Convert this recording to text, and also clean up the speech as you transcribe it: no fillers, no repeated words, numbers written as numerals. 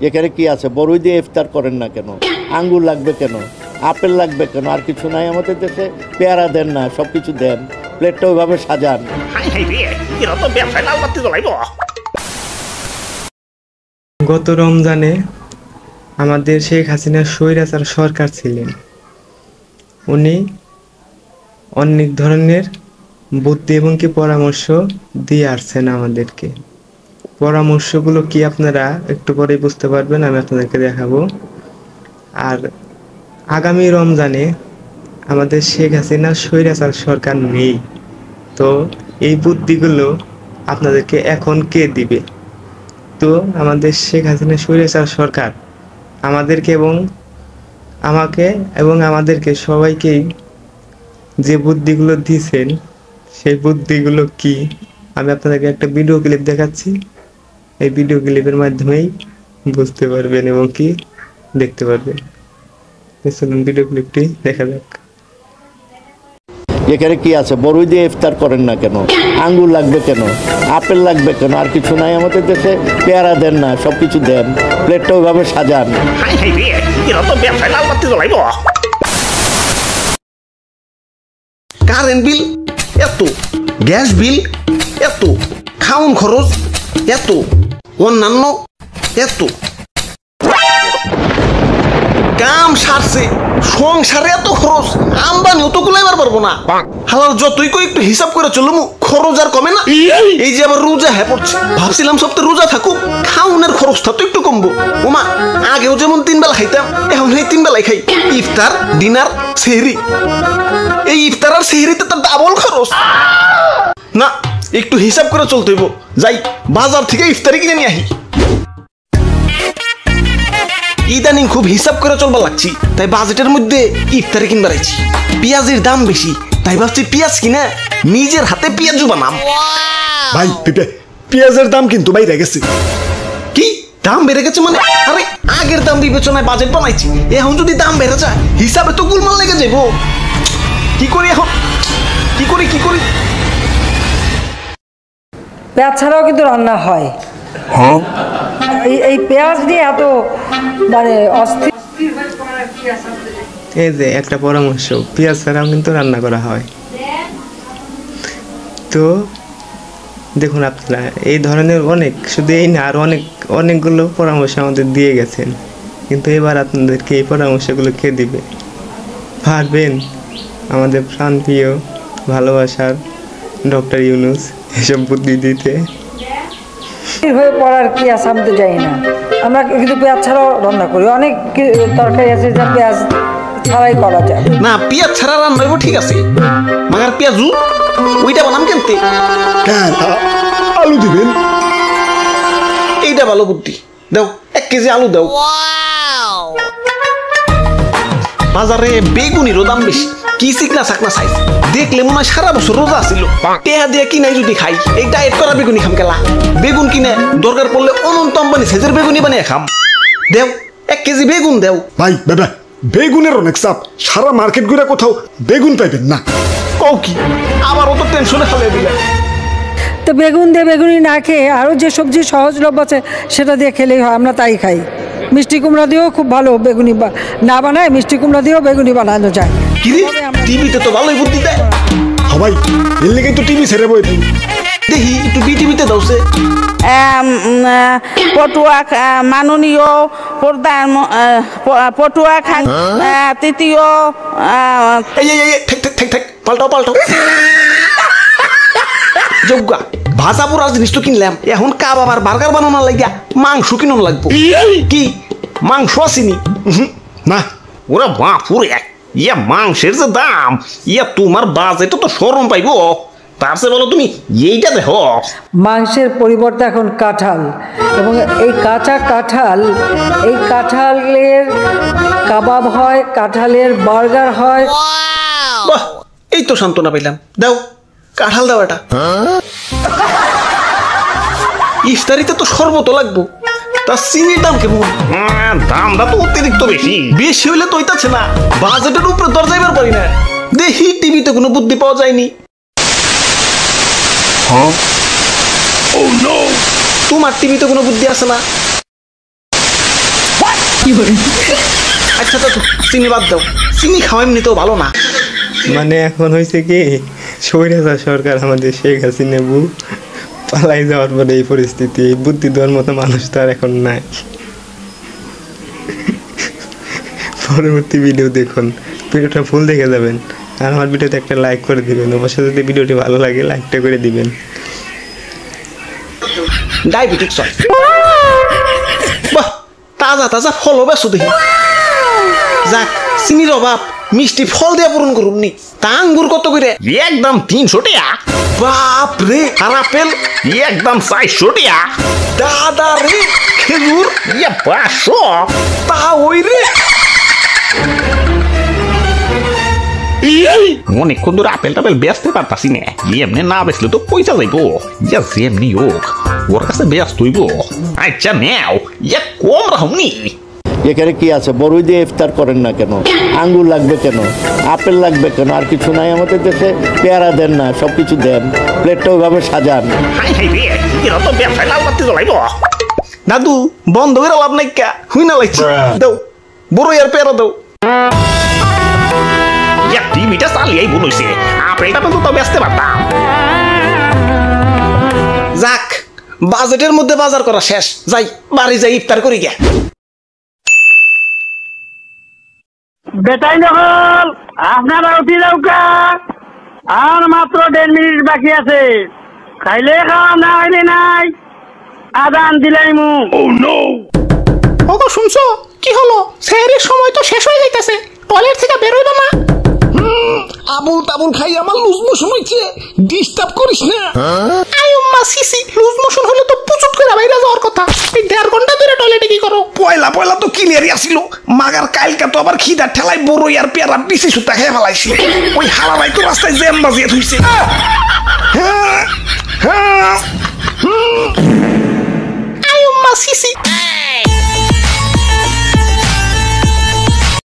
এখানে কি আছে? বড়ই দিয়ে ইফতার করেন না কেন? আঙ্গুর লাগবে কেন? আপেল লাগবে কেন? আর কিছু নাই আমাদের দেশে? পেয়ারা দেন না, সব কিছু দেন, প্লেটটা ওইভাবে সাজান। গত রমজানে আমাদের শেখ হাসিনার স্বৈরাচার সরকার ছিলেন। উনি অনেক ধরনের বুদ্ধি এবং কি পরামর্শ দিয়ে আসছেন আমাদেরকে। পরামর্শগুলো কি আপনারা একটু পরেই বুঝতে পারবেন, আমি আপনাদেরকে দেখাবো। আর আগামী রমজানে আমাদের শেখ হাসিনার স্বৈরাচার সরকার নেই, তো এই বুদ্ধিগুলো আপনাদেরকে এখন কে দিবে? তো আমাদের শেখ হাসিনার স্বৈরাচার সরকার আমাদেরকে এবং আমাকে এবং আমাদেরকে সবাইকেই যে বুদ্ধিগুলো দিয়েছেন, সেই বুদ্ধিগুলো কি আমি আপনাদেরকে একটা ভিডিও ক্লিপ দেখাচ্ছি। এই ভিডিও ক্লিপের মাধ্যমেই বুঝতে পারবেন এবং কি দেখতে পারবেন। চলুন ভিডিও ক্লিপটি দেখা যাক। এখানে কি আছে? বড়ই দিয়ে ইফতার করেন না কেন? আঙ্গুর লাগবে কেন? আপেল লাগবে কেন? আর কিছু নাই আমাদের দেশে? পেয়ারা দেন না, সব কিছু দেন, প্লেটটা ওইভাবে সাজান। কারেন্ট বিল এত, গ্যাস বিল এত, খাওন খরচ এত, অন্যান্য এত, কাম সারছে সংসারে এত খরচ, আমদানিও তো কুলাইবার পারবো না। হালার যতই কই একটু হিসাব করে চলুম, খরচ আর কমে না। এই যে আবার রোজা হ্যাঁ পড়ছে, ভাবছিলাম সপ্তাহে রোজা থাকুক, খাওনের খরচটা তো একটু কমবো। ওমা, আগেও যেমন 3 বেলা খাইতাম, এখন এই 3 বেলায় খাই, ইফতার, ডিনার, সেহরি। এই ইফতার আর সেহরিতে তো ডাবল খরচ। না, একটু হিসাব করে চলতে হইব। যাই বাজার থেকে ইফতারি কিনে নিয়ে আহি। ইদানিং খুব হিসাব করে চলবার লাগছি, তাই বাজেটের মধ্যে ইফতারি কিনবার আইছি। পেঁয়াজের দাম বেশি, তাই ভাবছি পেঁয়াজ কিনা নিজের হাতে পেঁয়াজু বানাম। ভাই পেঁয়াজের দাম কিন্তু বাইরে গেছে। কি দাম বেড়ে গেছে মানে? আরে আগের দাম বিবেচনায় বাজেট বানাইছি, এখন যদি দাম বেড়ে যায় হিসাবে তো গুলমাল লেগে যাবো। কি করি এখন? কি করি? পেঁয়াজ ছাড়াও কিন্তু রান্না হয়। হ্যাঁ, এই পেঁয়াজ দিয়ে এত মানে অস্থির। এই যে একটা পরামর্শ, পেঁয়াজ ছাড়াও কিন্তু রান্না করা হয়। তো দেখুন আপনারা এই ধরনের অনেক, শুধু এই না আর অনেকগুলো পরামর্শ আমাদের দিয়ে গেছেন, কিন্তু এবার আপনাদেরকে এই পরামর্শগুলো কে দিবে? পারবেন আমাদের প্রাণপ্রিয় ভালোবাসার ডক্টর ইউনূস এসব বুদ্ধি দিতে? হয়ে পড়ার কি আছে আমি তো জানি না। আমরা কিন্তু পেঁয়াজ ছাড়াও রান্না করি, অনেক তরকারি আছে যা পেঁয়াজ ছাড়াই করা যায়। না, পেঁয়াজ ছাড়া রান্না হইব ঠিক আছে, মাগার পেঁয়াজু ওইটা বানাম কেমতে? আলু দিবেন, এইটা ভালো বুদ্ধি। দাও 1 কেজি আলু দাও। বাজারে বেগুনিরও দাম বেশি, কি চিকনা চাকনা সাইজ, দেখলে মনে হয় সারা বছর রোজা ছিল। টেহা দিয়ে কিনাই যদি খাই, এই ডায়েট করা বেগুনি খাম কেলা? বেগুন কিনে দরকার পড়লে অনন্ত আম্বানি সাইজের বেগুনি বানিয়ে খাম। দেও 1 কেজি বেগুন দেও। ভাই বাবা, বেগুনের অনেক চাপ, সারা মার্কেট ঘুরে কোথাও বেগুন পাইবেন না। কও কি? আবার অত টেনশনে ফেলে দিলে। তো বেগুন দিয়ে বেগুনি না খেয়ে আরও যে সবজি সহজলভ্য আছে সেটা দিয়ে খেলেই হয়, আমরা তাই খাই। মিষ্টি কুমড়া দিয়েও খুব ভালো বেগুনি না বানায়, মিষ্টি কুমড়া দিয়েও বেগুনি বানানো যায়। টিভিতে তো ভালোই বুদ্ধি দেয়। সবাই এর লেগে তো টিভি ছেড়ে বই থাকি। দেখি একটু বিটিভিতে দাওছে। পটুয়া মাননীয় প্রধান পটুয়া খান তৃতীয়। পাল্টাও যোগ্যা ভাজা পোড়া জিনিস তো কিনলাম, এখন কাবাব আর বার্গার বানানোর লাগিয়া মাংস কিনুন লাগবো। কি মাংস আসেনি? না। ওরা বাপুরে ইয়া মাংসের যে দাম, ইয়া তোমার বাজেটে তো শরম পাইবো। তার চেয়ে বলো তুমি এইটা দেখো। মাংসের পরিবর্তে এখন কাঁঠাল, এবং এই কাঁচা কাঁঠাল, এই কাঁঠালের কাবাব হয়, কাঁঠালের বার্গার হয়। বাহ, এই তো সান্ত্বনা পেলাম। দাও কাঁঠাল দাও। এটা ইফতারিতে তো শরবত লাগবো, তা চিনির দাম কেমন? দামটা তো অতিরিক্ত বেশি হইলে তো হইতাছে না, বাজেটের উপরে দর যাইবার পারি না। দেখি টিভিতে কোনো বুদ্ধি পাওয়া যায়নি। তোমার টিভিতে কোনো বুদ্ধি আছে না? আচ্ছা তো চিনি বাদ দাও, চিনি খাওয়া এমনিতেও ভালো না। মানে এখন হয়েছে কি, স্বৈরাচার সরকার আমাদের শেখ হাসিনা বউ পালাই যাওয়ার পরে এই পরিস্থিতি, এই বুদ্ধি দেওয়ার মতো মানুষ তো আর এখন নাই। পরবর্তী ভিডিও দেখুন, ভিডিওটা ফুল দেখে যাবেন, আর আমার ভিডিওতে একটা লাইক করে দিবেন। অবশ্যই যদি ভিডিওটি ভালো লাগে লাইকটা করে দিবেন। ডায়াবেটিক্স হয়। বাহ, তাজা তাজা ফল বেসো দেখি। যাক, চিনির অভাব মিষ্টি ফল দিয়ে পূরণ করুন নি। তা আঙ্গুর কত করে? একদম 300 টাকা। বাপ রে। আর আপেল? একদম 400 টাকা। দাদা রে। খেজুর? 500। তা ওই রে। অনেকক্ষণ ধরে আপেল টাপেল বেচতে পারতাছি না, এমনি না বেচলে তো পয়সা যাইবো। যেমনি হোক ওর কাছে ব্যস্ত হইব। আচ্ছা নেও, কম রাহুনি। এখানে কি আছে? বড়ই দিয়ে ইফতার করেন না কেন? আঙ্গুর লাগবে কেন? আপেল লাগবে কেন? আর কিছু নাই আমাদের দেশে? পেয়ারা দেন না, সব কিছু দেন, প্লেটটা ওইভাবে সাজান। হাই হাই রে, এরা তো ব্যবসায় লাল বাতি জ্বলাইব। দাদু বন্ধ করে লাভ নাই কা, হুই না লাগছে। দাও বড় আর পেয়ারা দাও। টিভিটা চালিয়েই ভুল হয়েছে, আপেল টাপেল তো বেচতে পারতাম। যাক, বাজেটের মধ্যে বাজার করা শেষ। যাই বাড়ি যাই ইফতার করি গে। বেটাই নহল আপনারা উঠি যাওকা, আর মাত্র 1.5 মিনিট বাকি আছে। খাইলে খাওয়া, না খাইলে নাই। আদান দিলাই মু। ওগো শুনছো কি হলো? সেহরির সময় তো শেষ হয়ে যাইতেছে, টয়লেট থেকে বের হইবা না। আবুল তাবুল খাই আমার লুজ মোশন হইছে, ডিস্টার্ব করিস না। আয়ুম্মা সিসি, লুজ মোশন হলে তো পুচুট করে বাইরে যাওয়ার কথা। এই 1.5 ঘন্টা ধরে টয়লেটে কি করো? পয়লা পয়লা তো ক্লিয়ারই আসিল, মাগার কালকা তো আবার খিদার ঠেলায় বড়ই আর পেয়ারা বেশি সুতা খেয়ে ফেলাইছি। ওই হালারাই তো রাস্তায় জ্যাম বাজিয়ে থইছে।